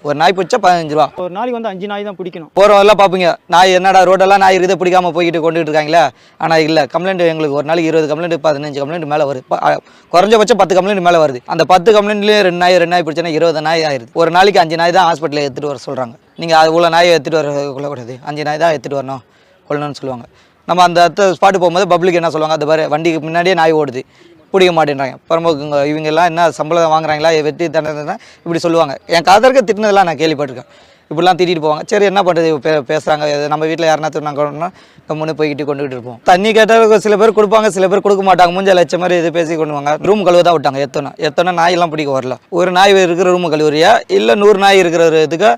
ஒரு நாய் பிடிச்சா 15 ரூபா. ஒரு நாளைக்கு வந்து 5 நாய் தான் பிடிக்கணும். போகிறவெல்லாம் பார்ப்பீங்க, நாய் என்னடா ரோடெல்லாம் நாய் இருக்குது பிடிக்காம போய்கிட்டு கொண்டுட்டு இருக்காங்களே. ஆனால் இல்லை, கம்ப்ளைண்ட் எங்களுக்கு ஒரு நாளைக்கு 20 கம்ப்ளைண்ட் 15 கம்ப்ளைண்ட் மேலே வருது. குறைஞ்சபட்சம் 10 கம்ப்ளைண்ட் மேலே வருது. அந்த 10 கம்ப்ளைண்ட்லேயே 2 நாய் பிடிச்சா 20 நாய் ஆயிடுது. ஒரு நாளைக்கு 5 நாய் தான் ஹாஸ்பிட்டலில் எடுத்துகிட்டு வர சொல்கிறாங்க. நீங்கள் அது உள்ள நாயை எடுத்துகிட்டு வர கொள்ளக்கூடாது, 5 நாய் தான் எடுத்துகிட்டு வரணும் கொள்ளணும்னு சொல்லுவாங்க. நம்ம அந்த ஸ்பாட்டு போகும்போது பப்ளிக் என்ன சொல்லுவாங்க, அது பாரு வண்டிக்கு முன்னாடியே நாய் ஓடுது பிடிக்க மாட்டேன்றாங்க. புறம்போக்குங்க இவங்க எல்லாம் என்ன சம்பளம் வாங்குறாங்களா, வெட்டி தண்டனை இப்படி சொல்லுவாங்க. என் காதற்கு திட்டினதெல்லாம் நான் கேள்விப்பட்டிருக்கேன். இப்படிலாம் திட்டிட்டு போவாங்க. சரி என்ன பண்ணுறது, பேசுகிறாங்க. நம்ம வீட்டில் யாருன்னா திட்டினாங்கன்னா கம்முன்னு போய்கிட்டு கொண்டுகிட்டு இருப்போம். தண்ணி கேட்டால் சில பேர் கொடுப்பாங்க, சில பேர் கொடுக்க மாட்டாங்க. மூஞ்ச லட்சம் மாதிரி இது பேசி கொண்டு வாங்க. ரூம் கழுவ தான் விட்டாங்க. எத்தனை நாயெல்லாம் பிடிக்க வரல. ஒரு நாய் இருக்கிற ரூம் கழுவுறியா இல்லை 100 நாய் இருக்கிற இதுக்கு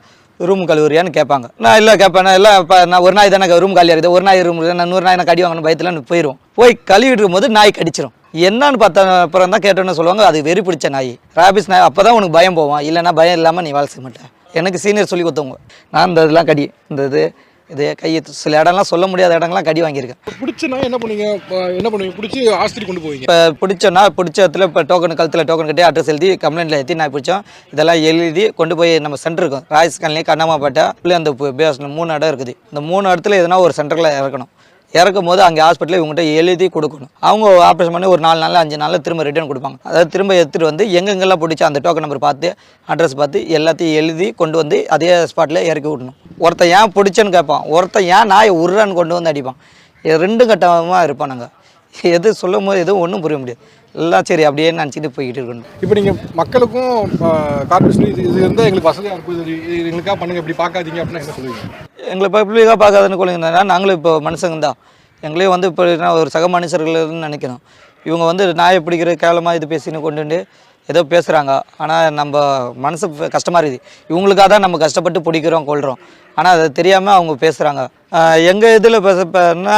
ரூம் கழுவுறியான்னு கேட்பாங்க. நான் இல்லை கேட்பேன். இல்லை இப்போ நான் ஒரு நாய் தானே ரூம் காலியாக இருக்குது, ஒரு நாய் ரூம் நான் 100 நாய் நான் கடி வாங்கணும் பயத்தில் போயிடுவோம். போய் கழுவிட்டு இருக்கும்போது நாய் கடிச்சிடும். என்னன்னு பார்த்தா அப்புறம் தான் கேட்டோன்னு சொல்லுவாங்க, அது வெறி பிடிச்ச நாய், ராபிஸ் நாய். அப்போ தான் உனக்கு பயம் போவான், இல்லைன்னா பயம் இல்லாமல் நீ வேலை செய்ய மாட்டேன். எனக்கு சீனியர் சொல்லி கொடுத்தவங்க. நான் இந்த இதெல்லாம் கடி, இந்த இது கையை சில இடம்லாம் சொல்ல முடியாத இடங்கள்லாம் கடி வாங்கியிருக்கேன். பிடிச்சனா என்ன பண்ணுவீங்க பிடிச்சி ஆஸ்திரி கொண்டு போவீங்க. இப்போ பிடிச்சோன்னா பிடிச்ச இடத்துல இப்போ கழுத்தில் டோக்கன் கட்டி அட்ரஸ் எழுதி கம்ப்ளைண்ட்டில் ஏற்றி நான் பிடிச்சோம் இதெல்லாம் எழுதி கொண்டு போய் நம்ம சென்டர் இருக்கும், ராயஸ் காலனி, கண்ணம்மாப்பேட்டை, இல்லை அந்த 3 இடம் இருக்குது. இந்த 3 இடத்துல எதுனா ஒரு சென்டரில் இறக்கணும். இறக்கும் போது அங்கே ஹாஸ்பிட்டலில் இவங்ககிட்ட எழுதி கொடுக்கணும். அவங்க ஆப்ரேஷன் பண்ணி ஒரு 4 நாள் 5 நாளில் திரும்ப ரிட்டர்ன் கொடுப்பாங்க. அதாவது திரும்ப எடுத்துகிட்டு வந்து எங்கெங்கெல்லாம் பிடிச்சி அந்த டோக்கன் நம்பர் பார்த்து அட்ரஸ் பார்த்து எல்லாத்தையும் எழுதி கொண்டு வந்து அதே ஸ்பாட்டில் இறக்கி விடணும். ஒருத்தன் ஏன் பிடிச்சேன்னு கேட்பான், ஒருத்தன் ஏன் நாயை உருறான்னு கொண்டு வந்து அடிப்பான். 2 கட்டமாக இருப்பான். நாங்கள் எது சொல்லும் போது எதுவும் ஒன்றும் புரிய முடியாது. எல்லாம் சரி அப்படியே நினச்சிட்டு போய்கிட்டு இருக்கணும். இப்போ நீங்கள் மக்களுக்கும் கார்பரேஷன் இது இருந்தால் எங்களுக்கு வசதியாக இருக்கும், இது எங்களுக்காக பண்ணுங்க, இப்படி பார்க்காதீங்க அப்படின்னு என்ன சொல்லுவீங்க? எங்களை பப்ளிக்காக பார்க்காதுன்னு கொள்ளுங்கன்னா நாங்களும் இப்போ மனுஷங்க தான். எங்களையும் வந்து இப்போ ஒரு சக மனுஷர்கள்னு நினைக்கணும். இவங்க வந்து நாயை பிடிக்கிற கேவலமாக இது பேசின்னு கொண்டு ஏதோ பேசுகிறாங்க. ஆனால் நம்ம மனசு கஷ்டமாக இருக்குது. இவங்களுக்காக தான் நம்ம கஷ்டப்பட்டு பிடிக்கிறோம் கொள்கிறோம். ஆனால் அதை தெரியாமல் அவங்க பேசுகிறாங்க. எங்கள் இதில் பேசப்போனா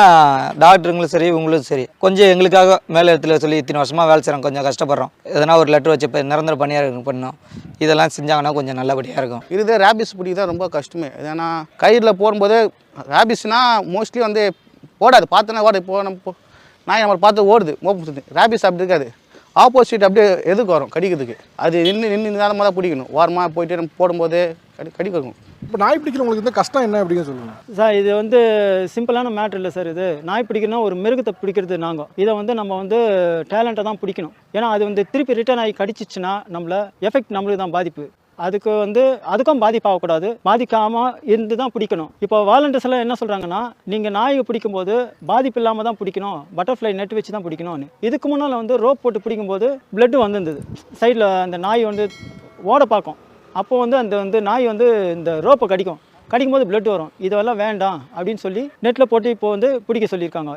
டாக்டருங்களும் சரி இவங்களும் சரி கொஞ்சம் எங்களுக்காக மேலே இடத்துல சொல்லி இத்தனை வருஷமாக வேலை செய்கிறாங்க, கொஞ்சம் கஷ்டப்படுறோம், எதனா ஒரு லெட்டர் வச்சு இப்போ நிரந்தர பணியாக பண்ணோம், இதெல்லாம் செஞ்சாங்கன்னா கொஞ்சம் நல்லபடியாக இருக்கும். இது ரேபிஸ் பிடிக்க தான் ரொம்ப கஷ்டமே. ஏன்னா கயிறில் போடும்போது ரேபிஸ்னால் மோஸ்ட்லி வந்து ஓடாது, பார்த்தோன்னா ஓட இப்போ நம்ம நாய் நம்மளை பார்த்து ஓடுது மோப்பு. ரேபிஸ் அப்படி இருக்காது, ஆப்போசிட் அப்படியே எதுக்கு வரும் கடிக்கிறதுக்கு. அது நின்று நிதானமாக தான் பிடிக்கணும். வாரமாக போயிட்டு நம்ம போடும்போது கடிக்கும். இப்போ நாய் பிடிக்கிறவங்களுக்கு இந்த கஷ்டம் என்ன அப்படின்னு சொல்லுங்கள் சார். இது வந்து சிம்பிளான மேட்ரு இல்லை சார். இது நாய் பிடிக்கணும், ஒரு மிருகத்தை பிடிக்கிறது நாங்கள். இதை வந்து நம்ம வந்து டேலண்ட்டை தான் பிடிக்கணும். ஏன்னா அது வந்து திருப்பி ரிட்டர்ன் ஆகி கடிச்சிச்சுன்னா நம்மளை எஃபெக்ட் நம்மளுக்கு தான் பாதிப்பு. அதுக்கு வந்து அதுக்கும் பாதிப்பாகக்கூடாது, பாதிக்காமல் இருந்து தான் பிடிக்கணும். இப்போ வாலண்டியர்ஸ் எல்லாம் என்ன சொல்கிறாங்கன்னா, நீங்கள் நாயை பிடிக்கும்போது பாதிப்பு இல்லாமல் தான் பிடிக்கணும், பட்டர்ஃப்ளை நெட் வச்சு தான் பிடிக்கணும்னு. இதுக்கு முன்னால் வந்து ரோப் போட்டு பிடிக்கும்போது பிளட்டு வந்திருந்தது. சைடில் அந்த நாய் வந்து ஓட பார்க்கும். அப்போது வந்து அந்த நாய் வந்து இந்த ரோப்பை கடிக்கும்போது பிளட் வரும். இதெல்லாம் வேண்டாம் அப்படின்னு சொல்லி நெட்டில் போட்டு இப்போ வந்து பிடிக்க சொல்லியிருக்காங்க.